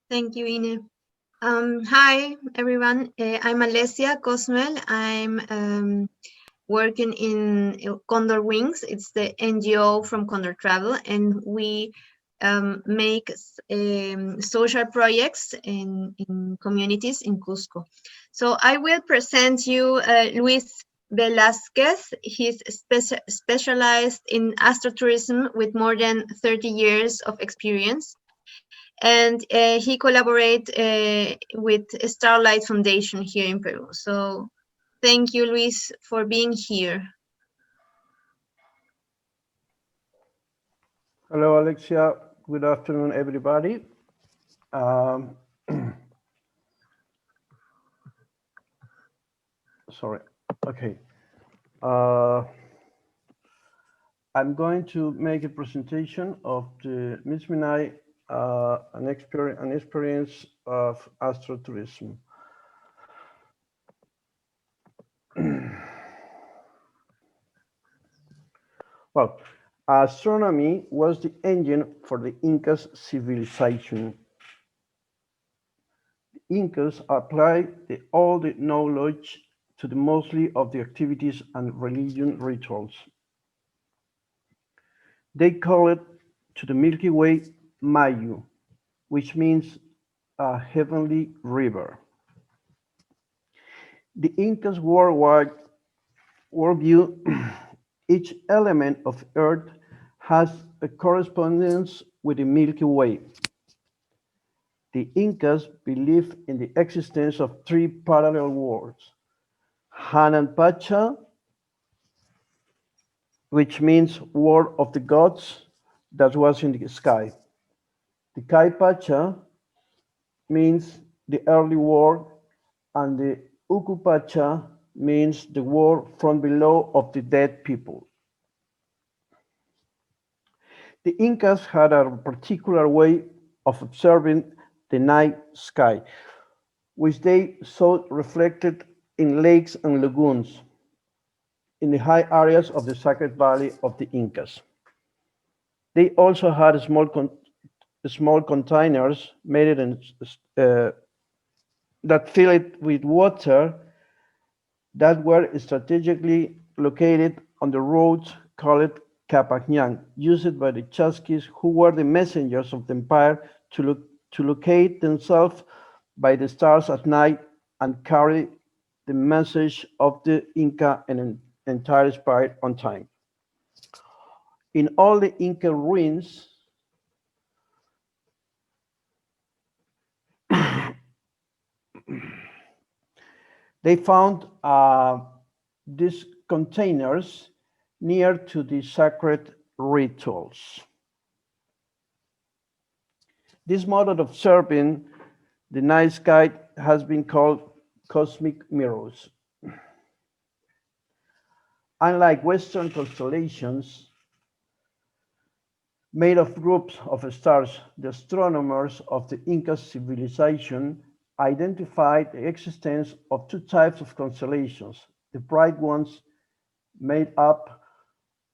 Thank you, Ine. Hi, everyone. I'm Alessia Cosmel. I'm working in Condor Wings. It's the NGO from Condor Travel, and we make social projects in communities in Cusco. So I will present you Luis Velázquez. He's specialized in astrotourism with more than 30 years of experience. And he collaborates with Starlight Foundation here in Peru. So thank you, Luis, for being here. Hello, Alexia. Good afternoon, everybody. Sorry. Okay. I'm going to make a presentation of the Misminay, an experience of astrotourism. Well, astronomy was the engine for the Inca's civilization. The Incas applied all the knowledge to the mostly of the activities and religion rituals. They call it to the Milky Way Mayu, which means a heavenly river. The Incas' worldwide worldview, each element of Earth has a correspondence with the Milky Way. The Incas believed in the existence of three parallel worlds: Hanan Pacha, which means world of the gods that was in the sky. The Kai Pacha means the early world, and the Uku Pacha means the world from below of the dead people. The Incas had a particular way of observing the night sky, which they saw reflected in lakes and lagoons in the high areas of the Sacred Valley of the Incas. They also had small containers made in, that filled with water that were strategically located on the roads called Capacñan, used by the Chasquis, who were the messengers of the empire to locate themselves by the stars at night and carry the message of the Inca and entire spirit on time. In all the Inca ruins, they found these containers near to the sacred rituals. This mode of observing the night sky has been called cosmic mirrors. Unlike Western constellations made of groups of stars, the astronomers of the Inca civilization identified the existence of two types of constellations: the bright ones made up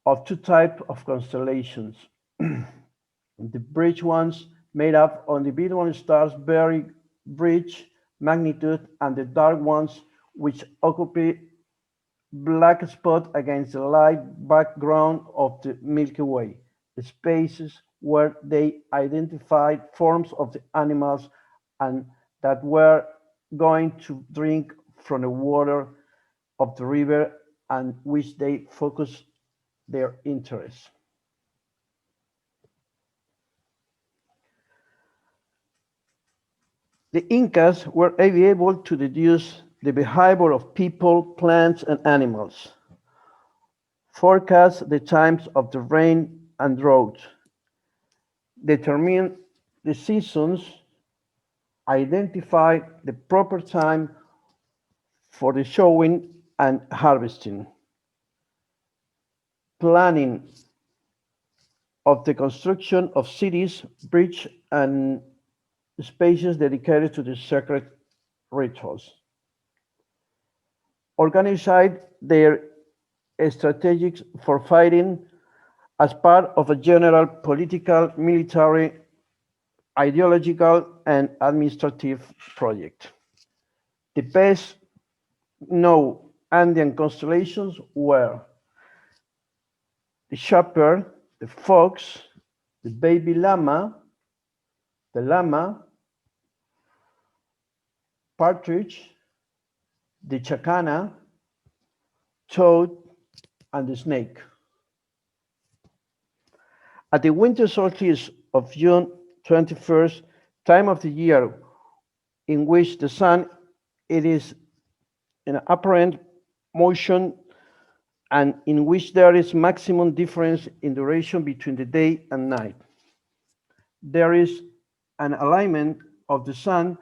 of two types of constellations, the bright ones made up of individual stars very bright magnitude, and the dark ones which occupy black spot against the light background of the Milky Way, the spaces where they identified forms of the animals and that were going to drink from the water of the river and which they focused their interest. The Incas were able to deduce the behavior of people, plants, and animals, forecast the times of the rain and drought, determine the seasons, identify the proper time for the sowing and harvesting, planning of the construction of cities, bridges, and spaces dedicated to the sacred rituals, organized their strategies for fighting as part of a general political military ideological and administrative project. The best known Andean constellations were the shepherd, the fox, the baby llama, the llama, partridge, the chacana, toad, and the snake. At the winter solstice of June 21st, time of the year in which the sun it is in apparent motion and in which there is maximum difference in duration between the day and night. There is an alignment of the sun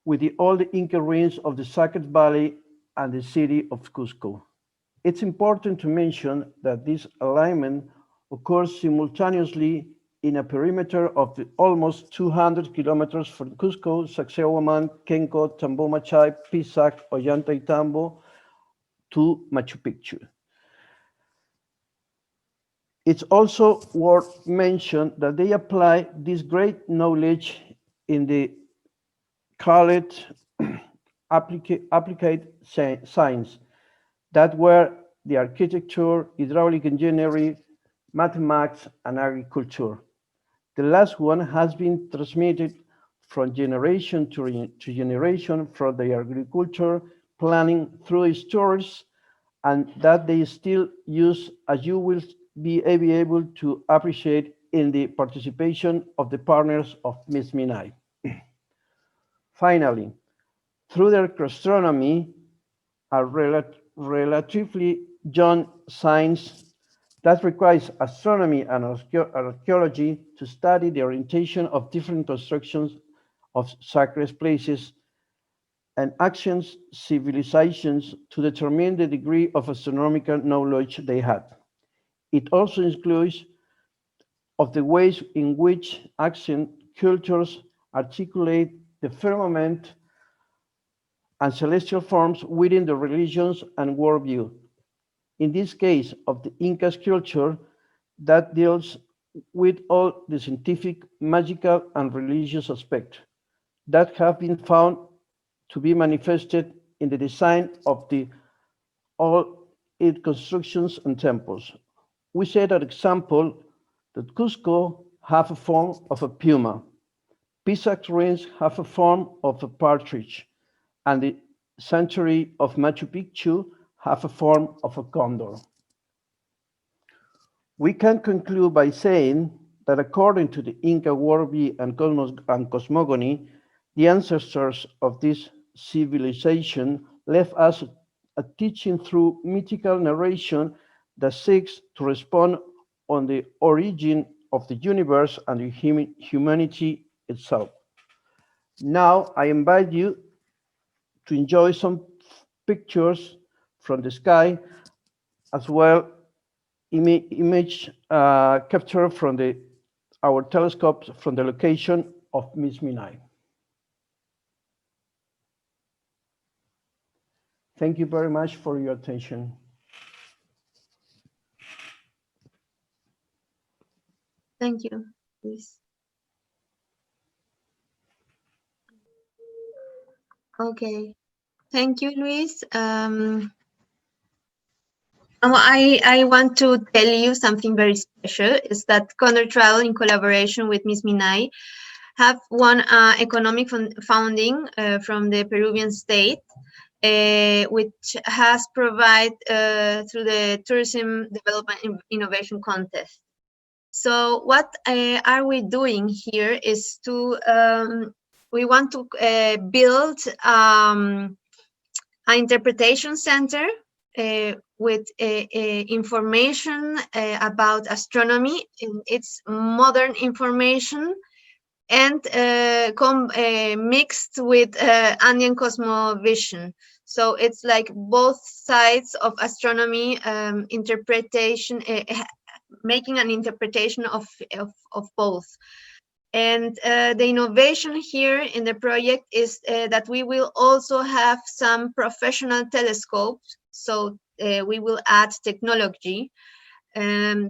with all the Inca ruins of the Sacred Valley and the city of Cusco. It's important to mention that this alignment occurs simultaneously in a perimeter of the almost 200 kilometers from Cusco, Sacsayhuaman, Kenco, Tambomachay, Pisac, Ollantaytambo to Machu Picchu. It's also worth mention that they apply this great knowledge in the called applied science that were the architecture, hydraulic engineering, mathematics, and agriculture. The last one has been transmitted from generation to generation from the agriculture planning through histories, and that they still use, as you will be able to appreciate in the participation of the partners of Misminay. Finally, through their astronomy, a relatively young science that requires astronomy and archaeology to study the orientation of different constructions of sacred places and ancient civilizations to determine the degree of astronomical knowledge they had. It also includes of the ways in which ancient cultures articulate the firmament and celestial forms within the religions and worldview. In this case of the Inca's culture that deals with all the scientific, magical, and religious aspects that have been found to be manifested in the design of all its constructions and temples. We said, for example, that Cusco have a form of a puma, Pisac ruins have a form of a partridge, and the sanctuary of Machu Picchu have a form of a condor. We can conclude by saying that according to the Inca worldview and cosmogony, the ancestors of this civilization left us a teaching through mythical narration that seeks to respond on the origin of the universe and the humanity itself. Now I invite you to enjoy some pictures from the sky, as well image capture from our telescopes from the location of Misminay. Thank you very much for your attention. Thank you, Luis. Okay, thank you, Luis. I want to tell you something very special, is that Condor Travel, in collaboration with Misminay, have won economic funding from the Peruvian state, which has provided through the Tourism Development Innovation Contest. So what are we doing here is to, we want to build an interpretation center with information about astronomy in its modern information, and mixed with Andean cosmovision. So it's like both sides of astronomy interpretation, making an interpretation of both. And the innovation here in the project is that we will also have some professional telescopes. So we will add technology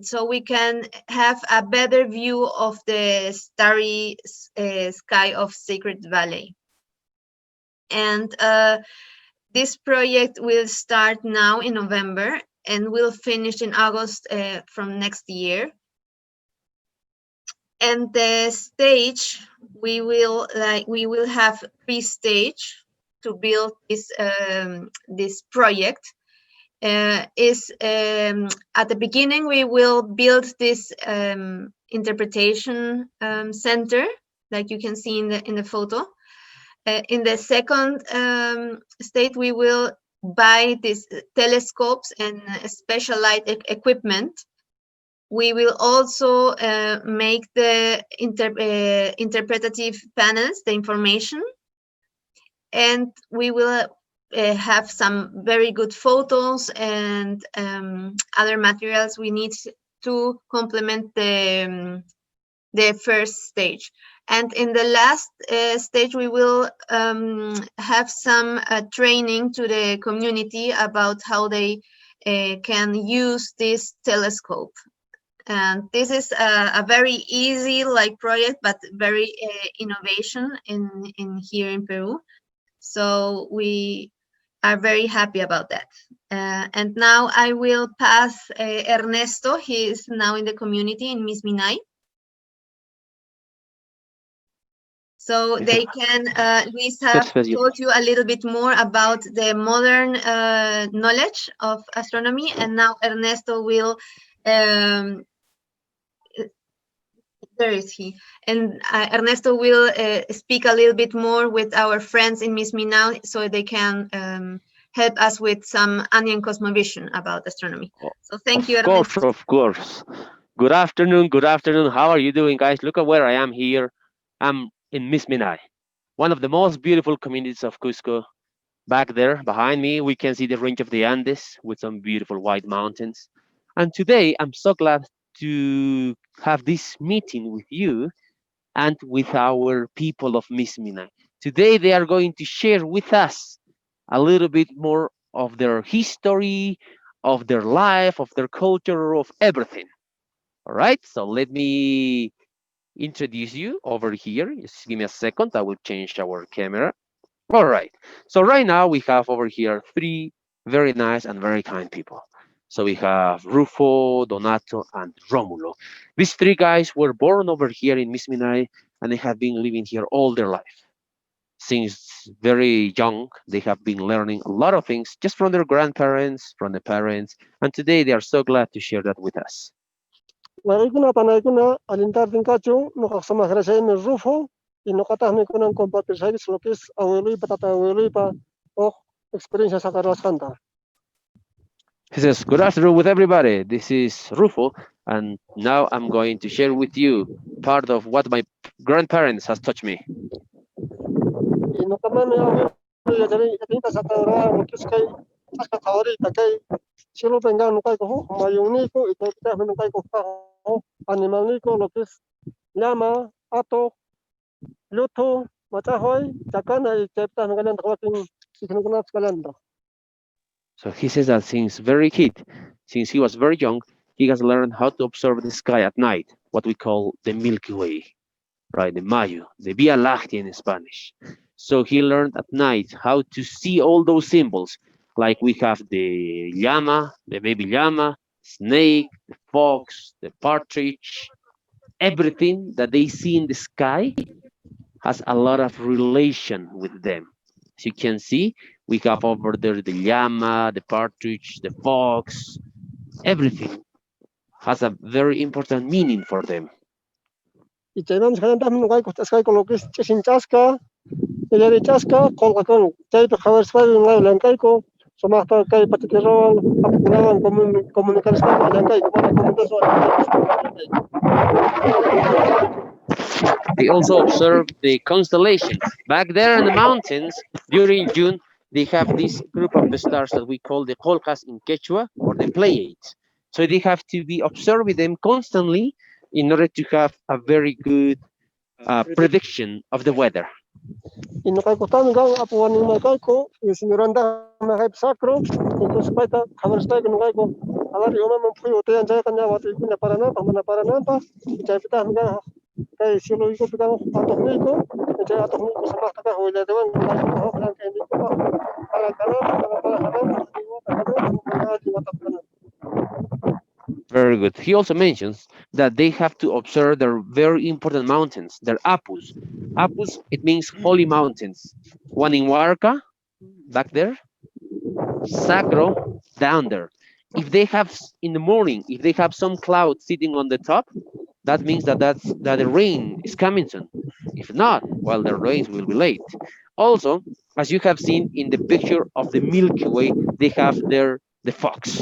so we can have a better view of the starry sky of Sacred Valley. And this project will start now in November and will finish in August from next year. And the stage, we will have 3 stages to build this project. At the beginning, we will build this interpretation center, like you can see in the photo. In the second stage, we will buy these telescopes and special light equipment. We will also make the interpretative panels, the information, and we will have some very good photos and other materials we need to complement the first stage. And in the last stage, we will have some training to the community about how they can use this telescope. And this is a very easy project, but very innovation in here in Peru. So we are very happy about that. And now I will pass Ernesto. He is now in the community in Misminay. So they can, Luis have told you a little bit more about the modern knowledge of astronomy, and now Ernesto will, there is he, and Ernesto will speak a little bit more with our friends in Misminay so they can help us with some Andean cosmovision about astronomy. So thank you, Ernesto. Of course. Good afternoon. How are you doing, guys? Look at where I am here. I'm in Misminay, one of the most beautiful communities of Cusco. Back there, behind me, we can see the range of the Andes with some beautiful white mountains. And today, I'm so glad to have this meeting with you and with our people of Misminay. Today, they are going to share with us a little bit more of their history, of their life, of their culture, of everything. All right, so let me introduce you over here. Just give me a second. I will change our camera. All right. So right now we have over here 3 very nice and very kind people. So we have Rufo, Donato, and Romulo. These 3 guys were born over here in Misminay, and they have been living here all their life. Since very young, they have been learning a lot of things just from their grandparents, from the parents, and today they are so glad to share that with us. Marikuna panaikuna alintar tinkachu nukaksama grasay Rufo y nukatahmi kunang compartir sa lo que es abuelo pa tata abuelo pa o experiencia sa Carlos Canta. He says, good afternoon with everybody. This is Rufo, and now I'm going to share with you part of what my grandparents has taught me. Y nukamami abuelo ya jadi tinta sa Carlos lo que es kay aska favorita kay silo pengang nukay ko mayung niko ito kita nukay ko animal niko lo que es llama, ato, luto, matahoy, chacana y chepta nagalan tawating ikinukunat kalanda. So he says that since he was very young, he has learned how to observe the sky at night, what we call the Milky Way, right? The Mayo, the Via Láctea in Spanish. So he learned at night how to see all those symbols, like we have the llama, the baby llama, snake, the fox, the partridge, everything that they see in the sky has a lot of relation with them. As you can see, we have over there the llama, the partridge, the fox, everything has a very important meaning for them. Y tenemos que andar nukay ko tasay ko lo que es chisin chasca, y chasca con la con tay to khabar swa ngai lankay ko somahta kay patikiro apnawan komunikasi ko lankay ko para komunikasi. They also observe the constellations. Back there in the mountains, during June, they have this group of the stars that we call the Colcas in Quechua, or the Pleiades. So they have to be observing them constantly in order to have a very good prediction of the weather. Inukay ko tan gang apuan ni makay ko, isinuranda makay sacro, entonces paita khabar swa ko nukay ko alari uma mampuy utean jaya kanya wati kunya mana parana pa jaya pita hanga kay silo iko pita atok ni ko jaya atok ni ko sama taka hoila dewan kay ko kan kay ni ko para kana Very good. He also mentions that they have to observe their very important mountains, their apus. Apus, it means holy mountains. One in Warka, back there, Sacro, down there. If they have, in the morning, if they have some cloud sitting on the top, that means that the rain is coming soon. If not, well, the rains will be late. Also, as you have seen in the picture of the Milky Way, they have there the fox.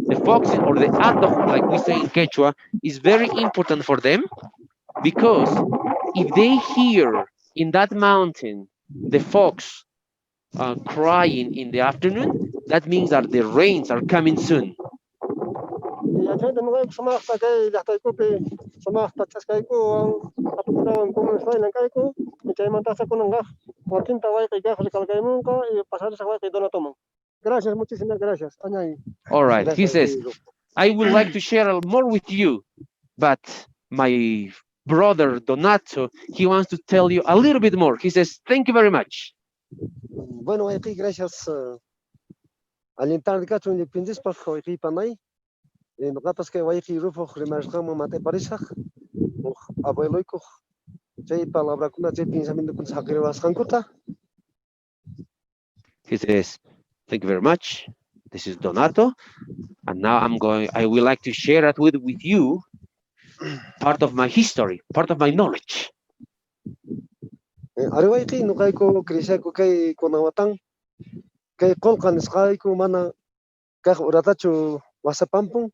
The fox, or the atojo, like we say in Quechua, is very important for them, because if they hear in that mountain the fox crying in the afternoon, that means that the rains are coming soon. ya jay dan kay sama kay lahtay ko pe sama tatas kay ko ang kaputaw ko man sa kay ko jay man tasa ko nga watin taway kay ga kay mo ka pasar sa kay donato mo. Gracias, muchísimas gracias. Añay. All right, he says, I would like to share more with you, but my brother Donato, he wants to tell you a little bit more. He says, thank you very much. Bueno, aquí gracias alentar ka tun dipindis pas ko iki panay. No kapas kay way ki rufo remarka mo mate parisak. Abuelo ko jay palabra kuna jay pensamiento kun sakre was kankuta. He says, thank you very much. This is Donato. And now I would like to share it with you part of my history, part of my knowledge. Ariway ki no kay ko krisa ko kay konawatang kay kolkan skay ko mana kay uratacho wasapampung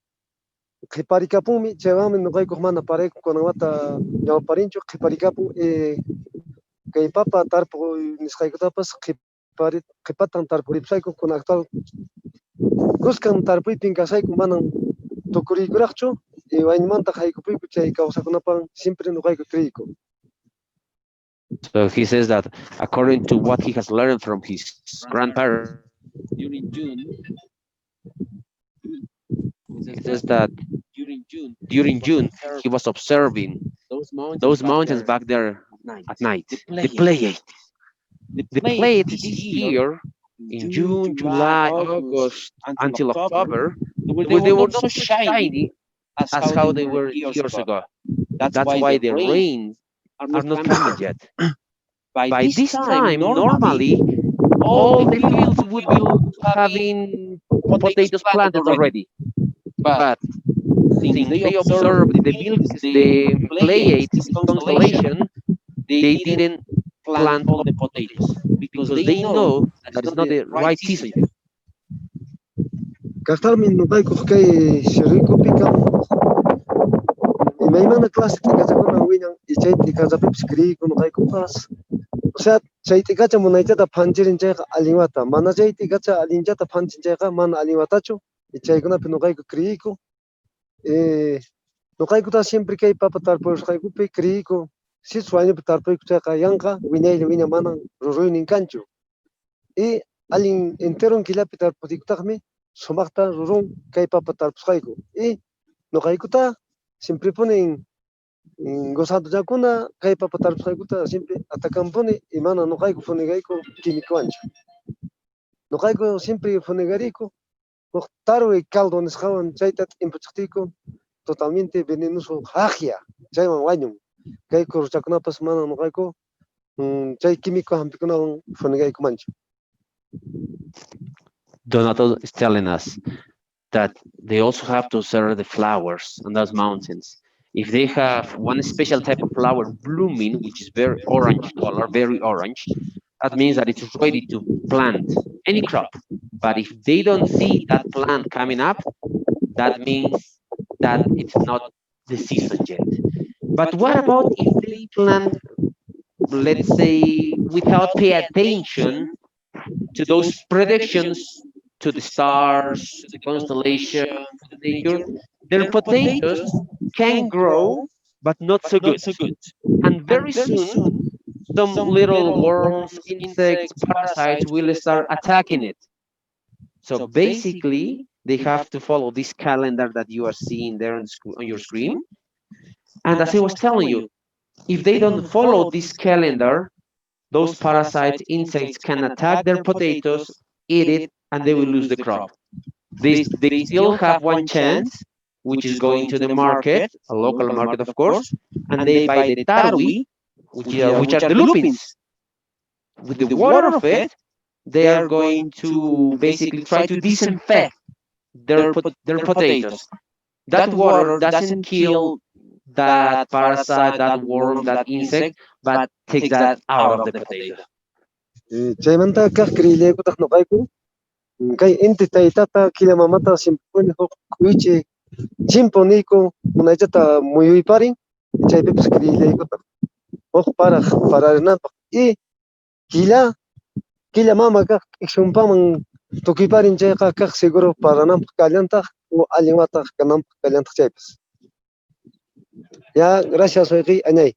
kiparikapu mi chewami no kay ko mana pare ko konawata yaw parincho kiparikapu kay papa tarpo niskay ko tapas kipatan tarpo ripsay ko kun actual kuskan tarpo pinkasay ko manang tukuri kurakcho wainmanta kay ko pi chay kausa ko napang siempre no kay ko kriko. So he says that according to what he has learned from his grandparents during June, he says that during June he was observing those mountains back there at night. The Pleiades. The Pleiades this year in June, July, August until October, they were not so shiny as how they were years ago. That's why the rains are not coming yet. By this time, normally, all the fields would be having potatoes planted already. But since they observed the Pleiades, this constellation, they didn't plant all the potatoes because they know that it's not the right season yet. Gastar min no kay ko kay shiriko pikam. May mana klase tika sa kuna winyang ichay tika sa pipskri ko no kay ko pas. Sa chay tika sa muna ita ta panjirin chay ka aliwata. Mana chay tika sa alinja ta panjin chay ka mana aliwata cho. Ichay ko na pino kay ko kri ko. No kay ko ta siempre kay papatar por kay ko pe kri ko. Si sueño patar por chay ka yanka winya mana ruruin kancho. Alin entero kila pitar podik takmi. Sumakta rurung kay papatar kay ko. No kay ko ta siempre ponen gozando ya kuna kay papatar kay ko ta siempre atakan pone imana no kay ko pone kay ko químico ancho. No kay ko siempre pone garico. No taro e caldo nes kawan chaitat impuchtico totalmente venenoso hagia. Chay man wañum. Kay ko chakuna pas mana no kay ko chay químico hampikuna pone kay ko mancho. Donato is telling us that they also have to observe the flowers on those mountains. If they have one special type of flower blooming, which is very orange color, very orange, that means that it's ready to plant any crop. But if they don't see that plant coming up, that means that it's not the season yet. But what about if they plant, let's say, without pay attention to those predictions, to the stars, to the constellation, to the nature, their potatoes can grow, but not so good. And very soon, some little worms, insects, parasites will start attacking it. So basically, they have to follow this calendar that you are seeing there on your screen. And as I was telling you, if they don't follow this calendar, those parasites, insects can attack their potatoes, eat it, and they will lose the crop. They still have one chance, which is going to the market, a local market, of course, and they buy the tarwi, which are the lupins. With the water of it, they are going to basically try to disinfect their potatoes. That water doesn't kill that parasite, that worm, that insect, but takes that out of the potato. Chaymanta kaq kriyllaykutaq nuqayku kay inti taytata killa mamata simpuni huk kuyuchi chimpu niyku munaychata muyuyparin chaypipas kriyillaykutaq huk pararinanpaq y killa mama kaq ikshunpaman tukuyparin chayqa kaq seguro parananpaq kallantaq o allin wata kananpaq kallantaq chaypas. Ya, gracias wayqiy añay.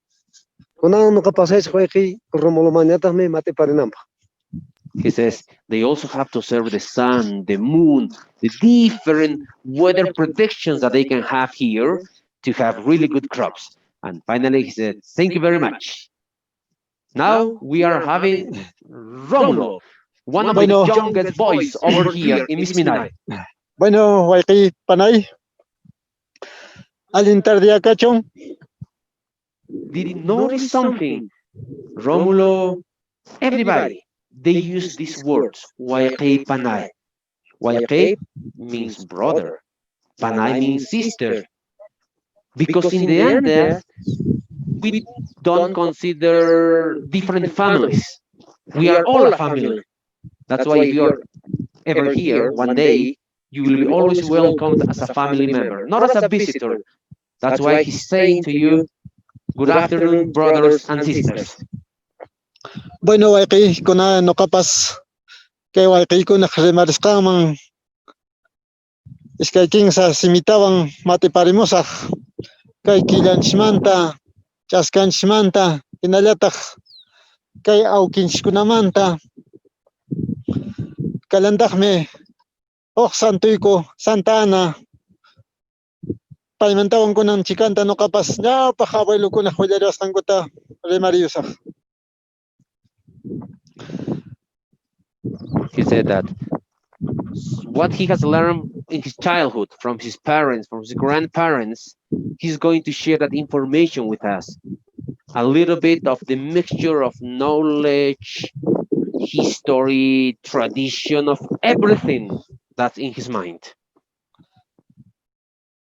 Kunan nuqa pasaychik wayqiy Romulo mañataqmi matiparinanpaq. He says they also have to observe the sun, the moon, the different weather predictions that they can have here to have really good crops. And finally, he said, thank you very much. Now we are having Romulo, one of the youngest boys over here in Misminay. Bueno, wayqiy panay. Allin tardiakachon. Did you notice something? Romulo, everybody, they use these words, Wayqey Panay. Wayqey means brother, Panay means sister. Because in the Andes, we don't consider different families. We are all a family. That's why if you're ever here one day, you will be always welcomed as a family member, not as a visitor. That's why he's saying to you, good afternoon, brothers and sisters. Bueno, wayqiy kuna nuqapas kay wayqiykunaq rimarisqanman iskay kinsa simitawan matiparimusaq kay killanchikmanta, ch'askanchikmanta, hinallataq kay awkinchikkunamanta kallantaqmi huk santuyku Santa Ana paymantawan kunan chikanta nuqapas ñawpaq abuelukunaq willariwasqankuta rimariyusaq. He said that what he has learned in his childhood from his parents, from his grandparents, he's going to share that information with us. A little bit of the mixture of knowledge, history, tradition, of everything that's in his mind.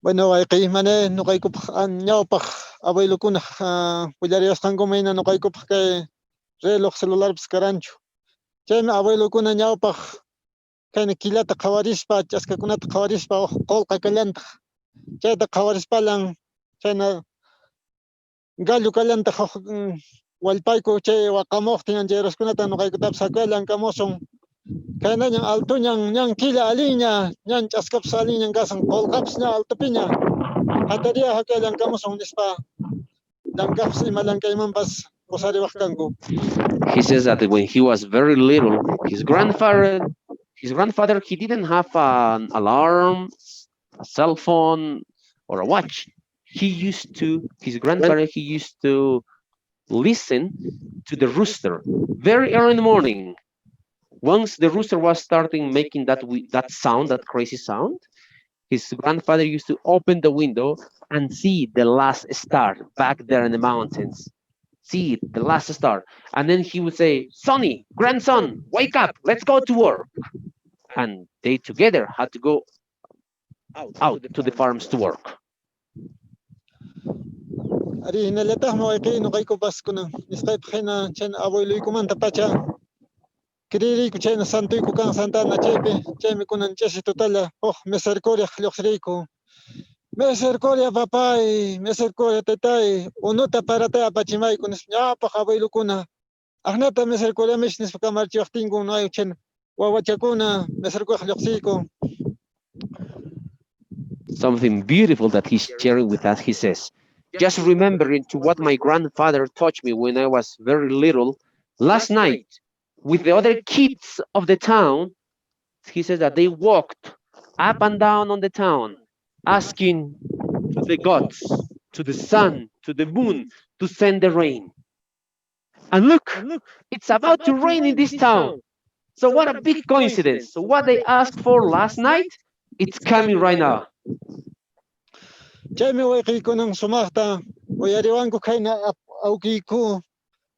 Bueno, wayqiy mane nuqaykupaq ñawpaq abuelukunaq willariwasqankumayna nuqaykupaq kay reloj celularpis karanchu. Chaymi abuelukuna ñawpaq kayna killata qhawarispa, ch'askakunata qhawarispa qolqa kallantaq. Chayta qhawarispalan chayna gallu kallantaq wallpayku chay waqamuqtin anchayraskunata nuqaykutapas hakuyallan kamusun. Kayna ñan altuñan ñan killa allinña, ñan ch'askapas allinñan kasan qolqapas ña altupiña. Hatariya hakuyallan kamusun nispa llankapas imallankaymanpas qusariwaq kanku. He says that when he was very little, his grandfather, he didn't have an alarm, a cell phone, or a watch. His grandfather, he used to listen to the rooster very early in the morning. Once the rooster was starting making that sound, that crazy sound, his grandfather used to open the window and see the last star back there in the mountains. See it, the last star. And then he would say, Sonny, grandson, wake up, let's go to work. And they together had to go out to the farms to work. Ari hinallataq wayqiy nuqaykupas kunan nisqaypaq hina chayna abueluykumanta pacha kiririyku chayna santuyku kan Santa Ana chaymi kunan ch'asi tutalla misericordia lluqsiriyku. Misericordia papay, misericordia tatay, unuta paratay apachimayku nispa ñawpaq abuelukuna aqnata misericordia mish nispa kamarchiwaqtinku no chayna wawachakuna misericordia lluqsiyku. Something beautiful that he's sharing with us, he says, just remembering to what my grandfather taught me when I was very little, last night with the other kids of the town, he says that they walked up and down on the town, asking to the gods, to the sun, to the moon, to send the rain. And look, it's about to rain in this town. So what a big coincidence. So what they asked for last night, it's coming right now. Jami waki ko ng sumakta, o yariwan ko kay na augi ko.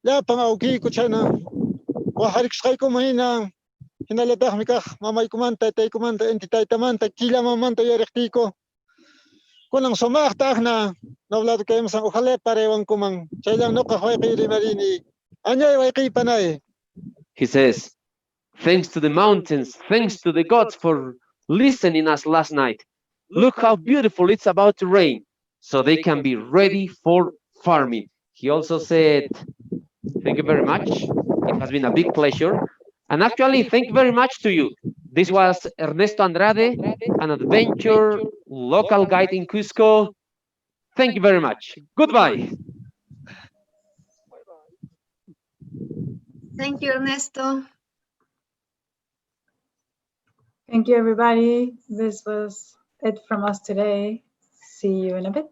Lapang augi ko siya na, wahariks kay ko mahina, hinaladak mikak, mamay kumanta, tay kumanta, enti tay tamanta, kila mamanta yarikti ko. Kunang sumakta na, nawlado kayo masang ukale, parewang kumang, siya lang nokahway kay rimarini. Anyay waki panay. He says, thanks to the mountains, thanks to the gods for listening us last night. Look how beautiful it's about to rain, so they can be ready for farming. He also said, thank you very much. It has been a big pleasure. And actually, thank you very much to you. This was Ernesto Andrade, an adventure local guide in Cusco. Thank you very much. Goodbye. Thank you, Ernesto. Thank you, everybody. This was it from us today. See you in a bit.